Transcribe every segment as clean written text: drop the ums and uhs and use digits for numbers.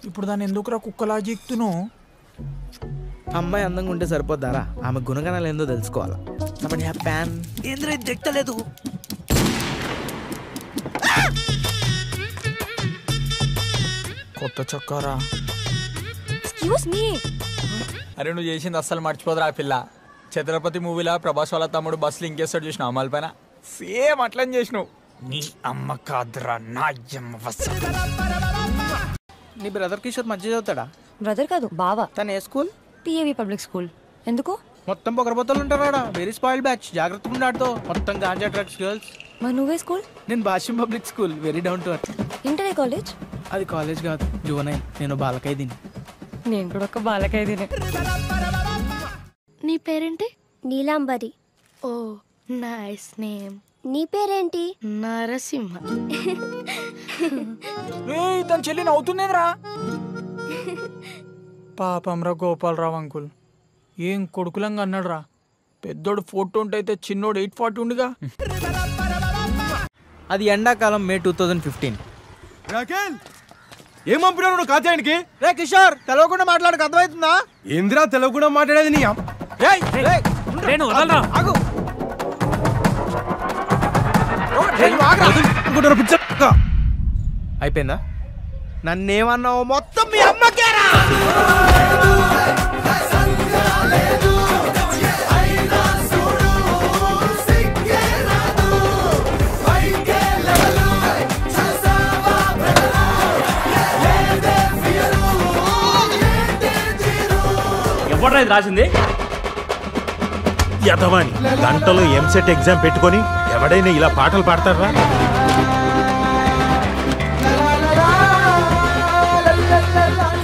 ఇప్పుడు దాన్ని ఎందుకురా కుక్కలా జీక్తును? అమ్మాయి అందంగా ఉంటే సరిపోద్దారా, ఆమె గుణగణాలు ఏందో తెలుసుకోవాలా. ప్యాన్ ఏంద్ర దిక్కలేదు. కొత్త చొక్కారా. Excuse me. అరే నువ్వు చేసింది అస్సలు మర్చిపోదురా పిల్ల. ఛత్రపతి మూవీలో ప్రభాస్ వాళ్ళ తమ్ముడు బస్సులు ఇంకేస్తాడు చూసినావు అమ్మాయిల పైన, సేమ్ అట్లని చేసినావు. నీ అమ్మ కాదురా నా అమ్మ. నీ బ్రదర్ కిషోర్ మధ్య చదువుతాడా? బ్రదర్ కాదు బావా. తను ఏ స్కూల్? పిఏవి public school. ఎందుకు? మొత్తం పొగరబోతలు ఉంటారా, వెరీ స్పాయిల్డ్ బ్యాచ్, జాగ్రత్తగా ఉండాడుతో, మొత్తం గాంజా డ్రగ్స్ గర్ల్స్. మరి నువ్వే స్కూల్? నేను Bhashyam public school, very down to earth. Inter college? అది కాలేజ్ కాదు, జువనైల్. నేను బాలకైదిని. నేను కూడా ఒక బాలకైదినే. నీ పేరేంటి? నీలాంబరి. Oh nice name. నీ పేరేంటి? నరసింహ. తన చెల్లి నవ్వుతుందేంద్రా? పాపంరా గోపాలరావు అంకుల్, ఏం కొడుకులంగా అన్నాడు రా. పెద్దోడు 420 అయితే చిన్నోడు 840 ఉండిగా. అది ఎండాకాలం, మే 2015. ఏం పంపినావు కాత్యాయనికి? రే కిషోర్, తెలవకుండా మాట్లాడక అర్థమవుతుందా? ఏంద్రా తెలవకుండా మాట్లాడేది నీ? అయిపోయిందా? నన్నేమన్నావు మొత్తం మీ అమ్మకేరా. ఎవడ్రా ఇది రాసింది? యదవాని గంటలో ఎంసెట్ ఎగ్జామ్ పెట్టుకొని ఎవడైనా ఇలా పాటలు పాడతారా?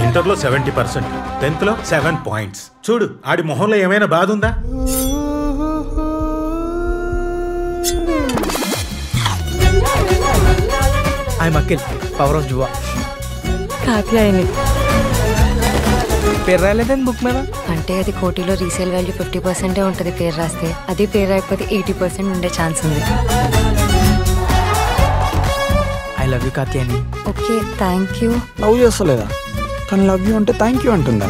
ఇంటర్లో 70%, 10th లో 7 points. చూడు ఆడి మొహంలో ఏమైనా బాధ ఉందా? I'm Akhil, power of Jua. Katyayani. పేరు రాలేదని బుక్ మీద? అంటే అది కోటిలో రీసేల్ వాల్యూ 50% ఉంటుంది పేరు రాస్తే. అది పేరు రాకపోతే 80% ఉండే ఛాన్స్ ఉంది. I love you Katyayani. Okay thank you. Love చేస్తలేదా? కానీ లవ్ యూ అంటే థ్యాంక్ యూ అంటుందా?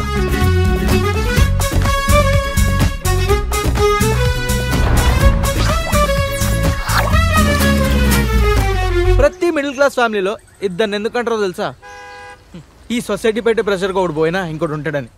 ప్రతి మిడిల్ క్లాస్ ఫ్యామిలీలో ఇద్దరిని ఎందుకంటారో తెలుసా? ఈ సొసైటీ పెట్టే ప్రెషర్గా ఒకటి పోయినా ఇంకోటి ఉంటాడని.